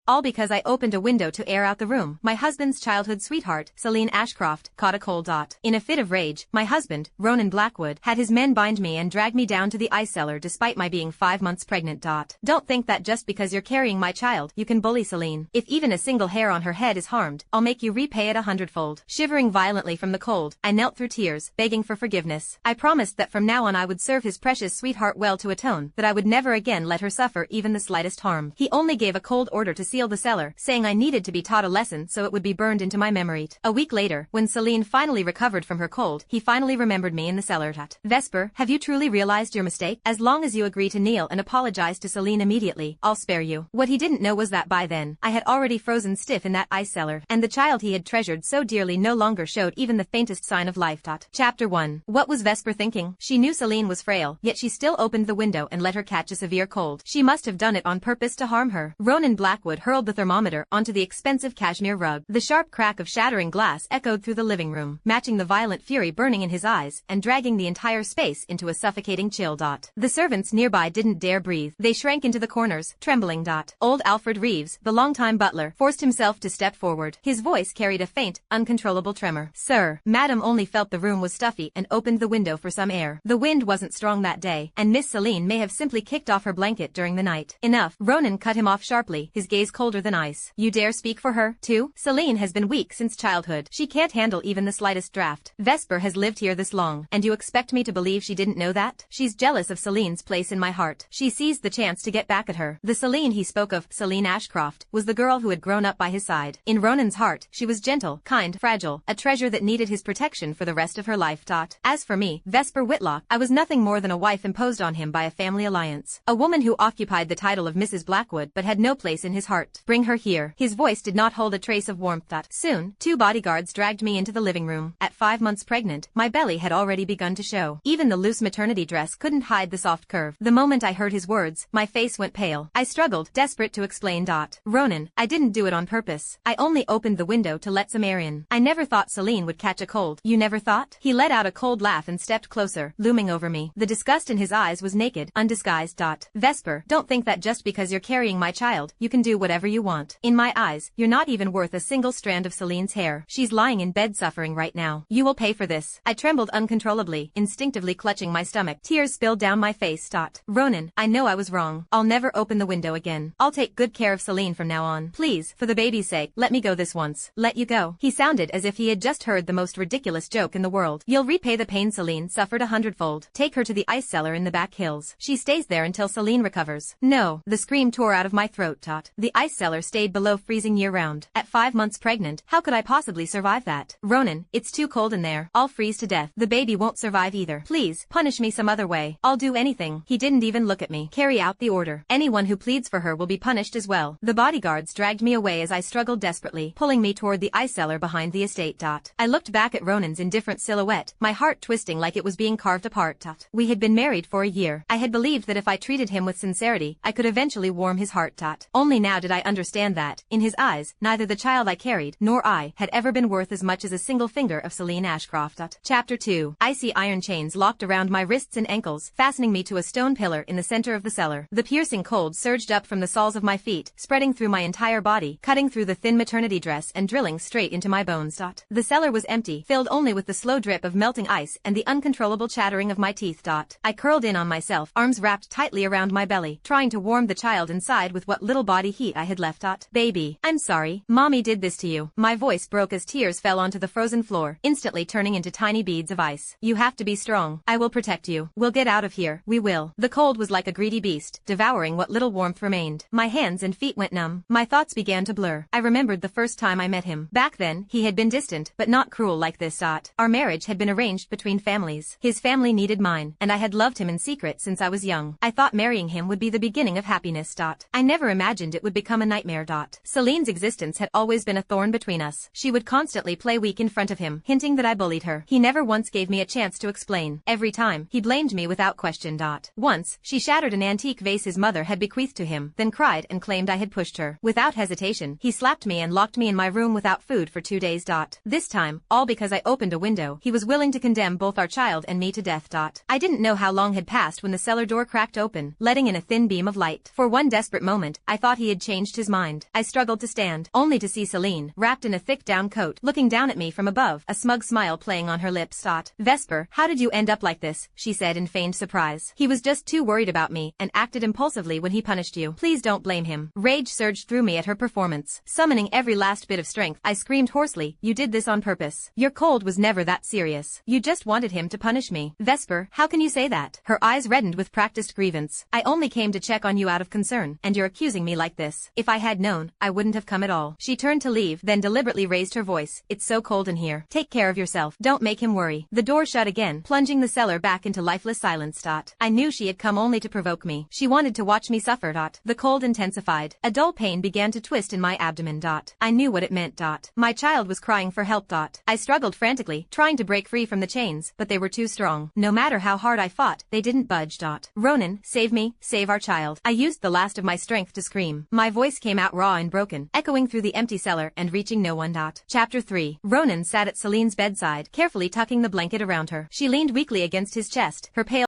All because I opened a window to air out the room. My husband's childhood sweetheart, Celine Ashcroft, caught a cold. In a fit of rage, my husband, Ronan Blackwood, had his men bind me and drag me down to the ice cellar despite my being 5 months pregnant. Don't think that just because you're carrying my child, you can bully Celine. If even a single hair on her head is harmed, I'll make you repay it 100-fold. Shivering violently from the cold, I knelt through tears, begging for forgiveness. I promised that from now on I would serve his precious sweetheart well to atone, that I would never again let her suffer even the slightest harm. He only gave a cold order to seal the cellar, saying I needed to be taught a lesson so it would be burned into my memory. A week later, when Celine finally recovered from her cold, he finally remembered me in the cellar. Vesper, have you truly realized your mistake? As long as you agree to kneel and apologize to Celine immediately, I'll spare you. What he didn't know was that by then, I had already frozen stiff in that ice cellar, and the child he had treasured so dearly no longer showed even the faintest sign of life. Chapter 1. What was Vesper thinking? She knew Celine was frail, yet she still opened the window and let her catch a severe cold. She must have done it on purpose to harm her. Ronan Blackwood hurled the thermometer onto the expensive cashmere rug. The sharp crack of shattering glass echoed through the living room, matching the violent fury burning in his eyes and dragging the entire space into a suffocating chill. The servants nearby didn't dare breathe. They shrank into the corners, trembling. Old Alfred Reeves, the longtime butler, forced himself to step forward. His voice carried a faint, uncontrollable tremor. Sir, Madam only felt the room was stuffy and opened the window for some air. The wind wasn't strong that day, and Miss Celine may have simply kicked off her blanket during the night. Enough. Ronan cut him off sharply, his gaze colder than ice. You dare speak for her, too? Celine has been weak since childhood. She can't handle even the slightest draft. Vesper has lived here this long, and you expect me to believe she didn't know that? She's jealous of Celine's place in my heart. She seized the chance to get back at her. The Celine he spoke of, Celine Ashcroft, was the girl who had grown up by his side. In Ronan's heart, she was gentle, kind, fragile, a treasure that needed his protection for the rest of her life. As for me, Vesper Whitlock, I was nothing more than a wife imposed on him by a family alliance. A woman who occupied the title of Mrs. Blackwood but had no place in his heart. Bring her here. His voice did not hold a trace of warmth. Soon, 2 bodyguards dragged me into the living room. At 5 months pregnant, my belly had already begun to show. Even the loose maternity dress couldn't hide the soft curve. The moment I heard his words, my face went pale. I struggled, desperate to explain. Ronan, I didn't do it on purpose. I only opened the window to let some air in. I never thought Celine would catch a cold. You never thought? He let out a cold laugh and stepped closer, looming over me. The disgust in his eyes was naked, undisguised. Vesper, don't think that just because you're carrying my child, you can do whatever you want. In my eyes, you're not even worth a single strand of Celine's hair. She's lying in bed suffering right now. You will pay for this. I trembled uncontrollably, instinctively clutching my stomach. Tears spilled down my face. Ronan, I know I was wrong. I'll never open the window again. I'll take good care of Celine from now on. Please, for the baby's sake, let me go this once. Let you go. He sounded as if he had just heard the most ridiculous joke in the world. You'll repay the pain Celine suffered 100-fold. Take her to the ice cellar in the back hills. She stays there until Celine recovers. No. The scream tore out of my throat. The ice cellar stayed below freezing year-round. At 5 months pregnant, how could I possibly survive that? Ronan, it's too cold in there. I'll freeze to death. The baby won't survive either. Please, punish me some other way. I'll do anything. He didn't even look at me. Carry out the order. Anyone who pleads for her will be punished as well. The bodyguards dragged me away as I struggled desperately, pulling me toward the ice cellar behind the estate. I looked back at Ronan's indifferent silhouette, my heart twisting like it was being carved apart. We had been married for a year. I had believed that if I treated him with sincerity, I could eventually warm his heart. Only now did I understand that, in his eyes, neither the child I carried, nor I, had ever been worth as much as a single finger of Celine Ashcroft. Chapter 2. Icy iron chains locked around my wrists and ankles, fastening me to a stone pillar in the center of the cellar. The piercing cold surged up from the soles of my feet, spreading through my entire body, cutting through the thin maternity dress and drilling straight into my bones. The cellar was empty, filled only with the slow drip of melting ice and the uncontrollable chattering of my teeth. I curled in on myself, arms wrapped tightly around my belly, trying to warm the child inside with what little body heat I had left. Baby, I'm sorry. Mommy did this to you. My voice broke as tears fell onto the frozen floor, instantly turning into tiny beads of ice. You have to be strong. I will protect you. We'll get out of here. We will. The cold was like a greedy beast, devouring what little warmth remained. My hands and feet went numb. My thoughts began to blur. I remembered the first time I met him. Back then, he had been distant, but not cruel like this. Our marriage had been arranged between families. His family needed mine, and I had loved him in secret since I was young. I thought marrying him would be the beginning of happiness. I never imagined it would become a nightmare. Celine's existence had always been a thorn between us. She would constantly play weak in front of him, hinting that I bullied her. He never once gave me a chance to explain. Every time, he blamed me without question. Once, she shattered an antique vase his mother had bequeathed to him, then cried and claimed I had pushed her. Without hesitation, he slapped me and locked me in my room without food for 2 days. This time, all because I opened a window, he was willing to condemn both our child and me to death. I didn't know how long had passed when the cellar door cracked open, letting in a thin beam of light. For one desperate moment, I thought he had changed changed his mind. I struggled to stand, only to see Celine, wrapped in a thick down coat, looking down at me from above, a smug smile playing on her lips. Vesper, how did you end up like this? She said in feigned surprise. He was just too worried about me, and acted impulsively when he punished you. Please don't blame him. Rage surged through me at her performance. Summoning every last bit of strength, I screamed hoarsely, you did this on purpose. Your cold was never that serious. You just wanted him to punish me. Vesper, how can you say that? Her eyes reddened with practiced grievance. I only came to check on you out of concern, and you're accusing me like this. If I had known, I wouldn't have come at all. She turned to leave, then deliberately raised her voice. It's so cold in here. Take care of yourself. Don't make him worry. The door shut again, plunging the cellar back into lifeless silence. I knew she had come only to provoke me. She wanted to watch me suffer. The cold intensified. A dull pain began to twist in my abdomen. I knew what it meant. My child was crying for help. I struggled frantically, trying to break free from the chains, but they were too strong. No matter how hard I fought, they didn't budge. Ronan, save me, save our child. I used the last of my strength to scream. My voice came out raw and broken, echoing through the empty cellar and reaching no one. Chapter 3. Ronan sat at Celine's bedside, carefully tucking the blanket around her. She leaned weakly against his chest, her pale